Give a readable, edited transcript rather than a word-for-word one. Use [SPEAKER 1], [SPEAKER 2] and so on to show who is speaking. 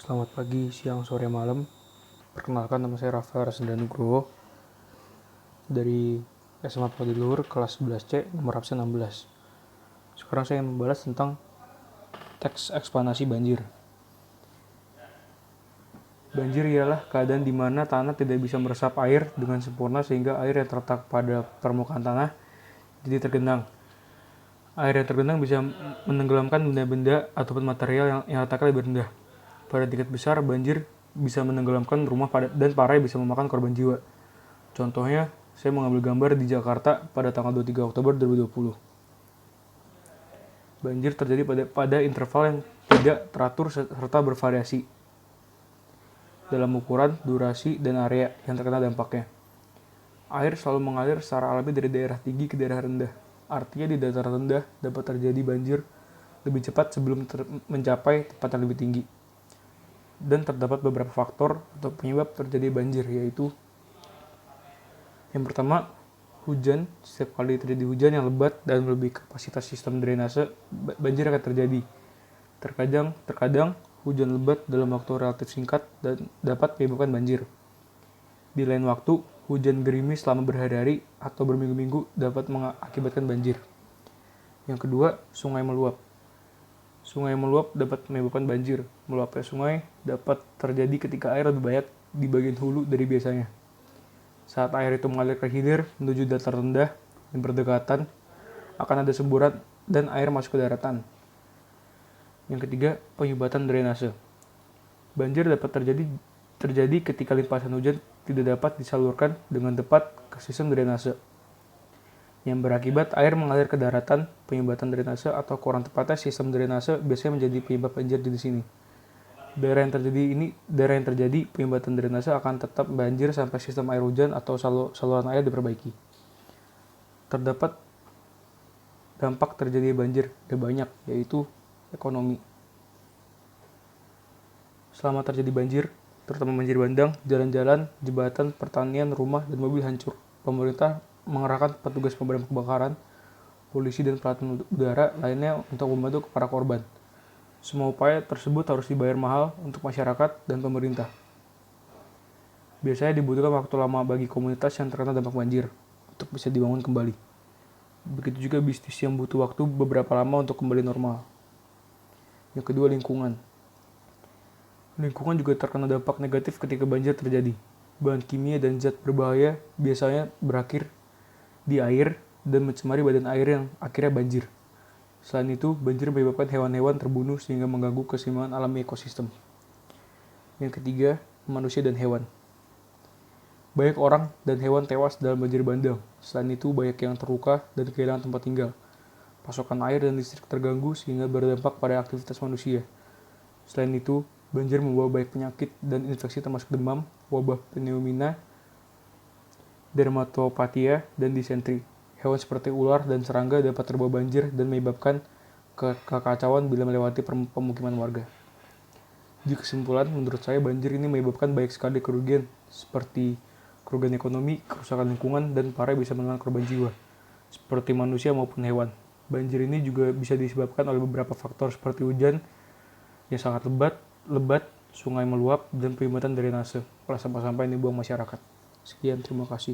[SPEAKER 1] Selamat pagi, siang, sore, malam. Perkenalkan, nama saya Rafael Rasenda Nugroho dari SMA Pagdi Luhur kelas 11C nomor absen 16. Sekarang saya membahas tentang teks eksplanasi banjir. Banjir ialah keadaan di mana tanah tidak bisa meresap air dengan sempurna sehingga air yang terletak pada permukaan tanah jadi tergenang. Air yang tergenang bisa menenggelamkan benda-benda ataupun material yang letaknya lebih rendah. Pada tingkat besar, banjir bisa menenggelamkan rumah dan parah bisa memakan korban jiwa. Contohnya, saya mengambil gambar di Jakarta pada tanggal 23 Oktober 2020. Banjir terjadi pada interval yang tidak teratur serta bervariasi dalam ukuran, durasi, dan area yang terkena dampaknya. Air selalu mengalir secara alami dari daerah tinggi ke daerah rendah. Artinya di dataran rendah dapat terjadi banjir lebih cepat sebelum mencapai tempat yang lebih tinggi. Dan terdapat beberapa faktor atau penyebab terjadi banjir, yaitu yang pertama, hujan. Setiap kali terjadi hujan yang lebat dan melebihi kapasitas sistem drainase, banjir akan terjadi. Terkadang hujan lebat dalam waktu relatif singkat dan dapat menyebabkan banjir. Di lain waktu, hujan gerimis selama berhari-hari atau berminggu-minggu dapat mengakibatkan banjir. Yang kedua, sungai meluap. Sungai meluap dapat menyebabkan banjir. Meluapnya sungai dapat terjadi ketika air lebih banyak di bagian hulu dari biasanya. Saat air itu mengalir ke hilir menuju datar rendah dan berdekatan, akan ada semburan dan air masuk ke daratan. Yang ketiga, penyumbatan drainase. Banjir dapat terjadi ketika limpasan hujan tidak dapat disalurkan dengan tepat ke sistem drainase, yang berakibat air mengalir ke daratan. Penyumbatan drainase atau kurang tepatnya sistem drainase biasanya menjadi penyebab banjir di sini. Daerah yang terjadi penyumbatan drainase akan tetap banjir sampai sistem air hujan atau saluran air diperbaiki. Terdapat dampak terjadi banjir yang banyak, yaitu ekonomi. Selama terjadi banjir, terutama banjir bandang, jalan-jalan, jembatan, pertanian, rumah, dan mobil hancur. Pemerintah mengerahkan petugas pemadam kebakaran, polisi, dan pelatih udara lainnya untuk membantu para korban. Semua upaya tersebut harus dibayar mahal untuk masyarakat dan pemerintah. Biasanya dibutuhkan waktu lama bagi komunitas yang terkena dampak banjir untuk bisa dibangun kembali. Begitu juga bisnis yang butuh waktu beberapa lama untuk kembali normal. Yang kedua, lingkungan. Lingkungan juga terkena dampak negatif ketika banjir terjadi. Bahan kimia dan zat berbahaya biasanya berakhir di air dan mencemari badan air yang akhirnya banjir. Selain itu, banjir menyebabkan hewan-hewan terbunuh sehingga mengganggu keseimbangan alami ekosistem. Yang ketiga, manusia dan hewan. Banyak orang dan hewan tewas dalam banjir bandang. Selain itu, banyak yang terluka dan kehilangan tempat tinggal. Pasokan air dan listrik terganggu sehingga berdampak pada aktivitas manusia. Selain itu, banjir membawa banyak penyakit dan infeksi termasuk demam, wabah pneumonia, dermatopatia, dan disentri. Hewan seperti ular dan serangga dapat terbawa banjir dan menyebabkan kekacauan bila melewati pemukiman warga. Di kesimpulan, menurut saya banjir ini menyebabkan banyak sekali kerugian, seperti kerugian ekonomi, kerusakan lingkungan, dan parah bisa menelan korban jiwa, seperti manusia maupun hewan. Banjir ini juga bisa disebabkan oleh beberapa faktor seperti hujan yang sangat lebat, sungai meluap, dan penyumbatan drainase oleh sampah-sampah yang dibuang masyarakat. Sekian, terima kasih.